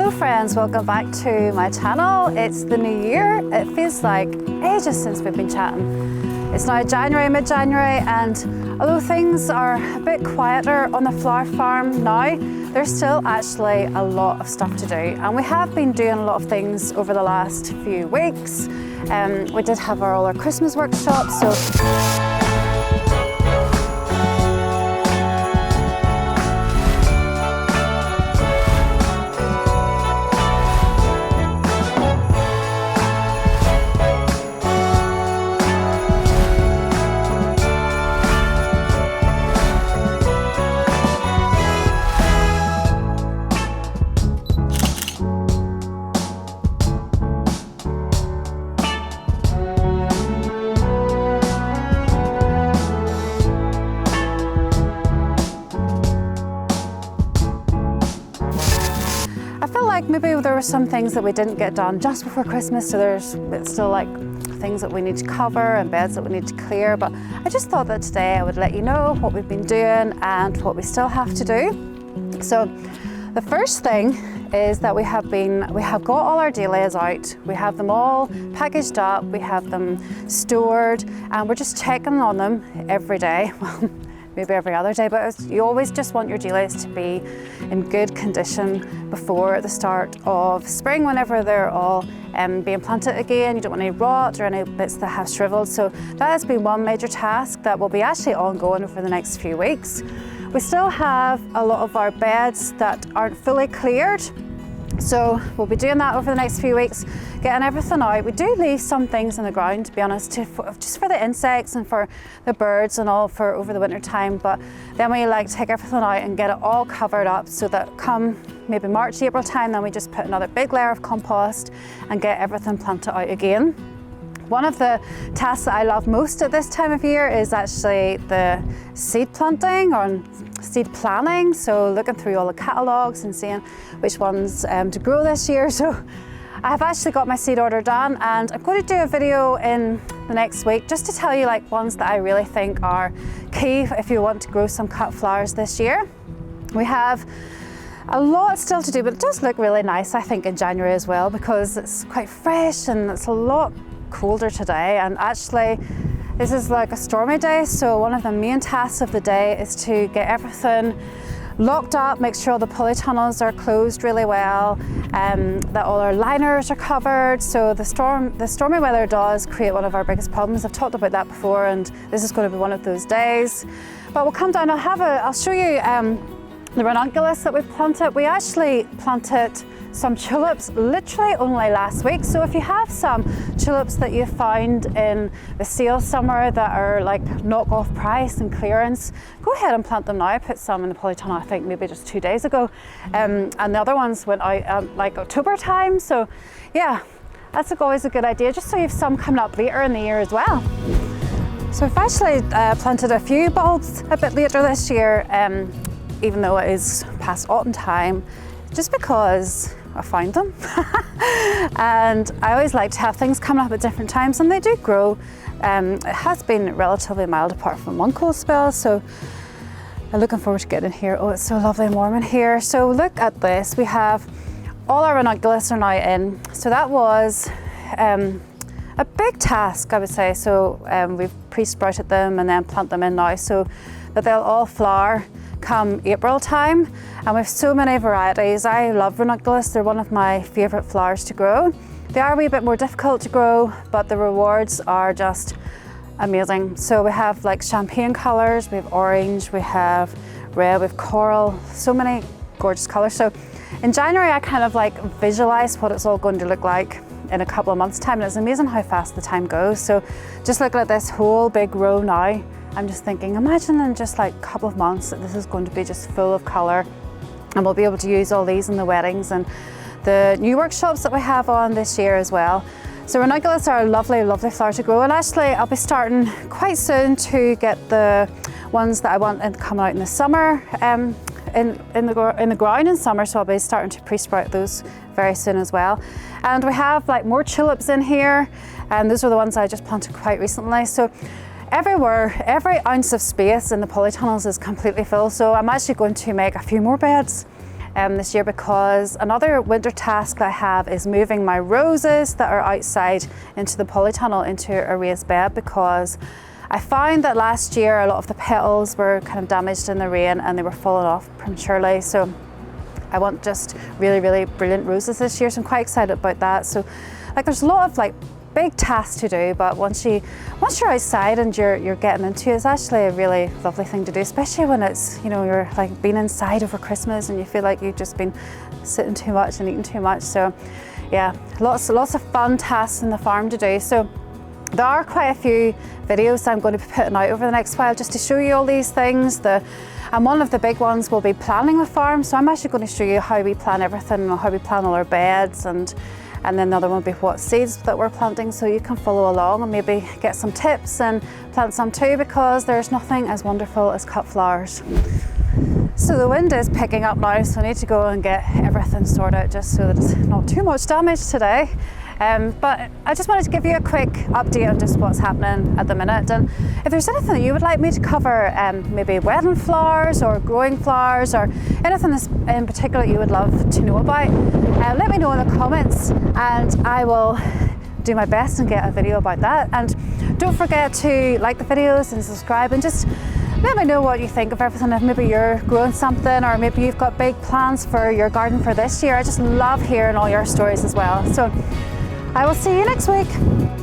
Hello friends, welcome back to my channel. It's the new year. It feels like ages since we've been chatting. It's now January, mid-January, and although things are a bit quieter on the flower farm now, there's still actually a lot of stuff to do. And we have been doing a lot of things over the last few weeks. We did have all our Christmas workshops, so maybe there were some things that we didn't get done just before Christmas, so there's still like things that we need to cover and beds that we need to clear, but I just thought that today I would let you know what we've been doing and what we still have to do. So the first thing is that we have got all our dahlias out, we have them all packaged up, we have them stored, and we're just checking on them every day. Well, maybe every other day, but you always just want your dahlias to be in good condition before the start of spring, whenever they're all being planted again. You don't want any rot or any bits that have shriveled. So that has been one major task that will be actually ongoing over the next few weeks. We still have a lot of our beds that aren't fully cleared, so we'll be doing that over the next few weeks, getting everything out. We do leave some things in the ground, to be honest, just for the insects and for the birds and all for over the winter time, but then we like take everything out and get it all covered up so that come maybe March, April time, then we just put another big layer of compost and get everything planted out again. One of the tasks that I love most at this time of year is actually the seed planting or seed planning. So looking through all the catalogues and seeing which ones to grow this year. So I have actually got my seed order done, and I'm going to do a video in the next week just to tell you like ones that I really think are key if you want to grow some cut flowers this year. We have a lot still to do, but it does look really nice, I think, in January as well, because it's quite fresh and it's a lot colder today, and actually this is like a stormy day, so one of the main tasks of the day is to get everything locked up, make sure all the polytunnels are closed really well, that all our liners are covered. So the stormy weather does create one of our biggest problems. I've talked about that before, and this is going to be one of those days. But we'll come down, I'll show you the ranunculus that we planted. We actually planted some tulips literally only last week. So if you have some tulips that you found in the sale somewhere that are like knockoff price and clearance, go ahead and plant them now. I put some in the polytunnel, I think maybe just 2 days ago, and the other ones went out like October time. So yeah, that's always a good idea, just so you have some coming up later in the year as well. So I've actually planted a few bulbs a bit later this year, even though it is past autumn time, just because I found them. And I always like to have things coming up at different times, and they do grow. It has been relatively mild apart from one cold spell, so I'm looking forward to getting in here. Oh, it's so lovely and warm in here. So look at this, we have all our ranunculus are now in. So that was a big task, I would say. So we've pre-sprouted them and then plant them in now so that they'll all flower come April time, and we have so many varieties. I love ranunculus, they're one of my favourite flowers to grow. They are a wee bit more difficult to grow, but the rewards are just amazing. So we have like champagne colours, we have orange, we have red, we have coral, so many gorgeous colours. So in January I kind of like visualise what it's all going to look like in a couple of months time, and it's amazing how fast the time goes. So just looking at this whole big row now, I'm just thinking, imagine in just like a couple of months that this is going to be just full of colour, and we'll be able to use all these in the weddings and the new workshops that we have on this year as well. So ranunculus are a lovely, lovely flower to grow, and actually I'll be starting quite soon to get the ones that I want to come out in the summer, in the ground in summer, so I'll be starting to pre-sprout those very soon as well. And we have like more tulips in here, and those are the ones I just planted quite recently. So everywhere, every ounce of space in the polytunnels is completely full, so I'm actually going to make a few more beds this year, because another winter task I have is moving my roses that are outside into the polytunnel into a raised bed, because I found that last year a lot of the petals were kind of damaged in the rain and they were falling off prematurely. So I want just really, really brilliant roses this year, so I'm quite excited about that. So like there's a lot of like big tasks to do, but once you're outside and you're getting into it, it's actually a really lovely thing to do, especially when it's, you know, you're like being inside over Christmas and you feel like you've just been sitting too much and eating too much. So yeah, lots of fun tasks in the farm to do. So there are quite a few videos that I'm going to be putting out over the next while just to show you all these things. And one of the big ones will be planning the farm. So I'm actually going to show you how we plan everything, how we plan all our beds, and then the other one will be what seeds that we're planting, so you can follow along and maybe get some tips and plant some too, because there's nothing as wonderful as cut flowers. So the wind is picking up now, so I need to go and get everything sorted just so that it's not too much damage today. But I just wanted to give you a quick update on just what's happening at the minute, and if there's anything that you would like me to cover, maybe wedding flowers or growing flowers or anything in particular you would love to know about, let me know in the comments and I will do my best and get a video about that. And don't forget to like the videos and subscribe, and just let me know what you think of everything. If maybe you're growing something, or maybe you've got big plans for your garden for this year. I just love hearing all your stories as well. So I will see you next week.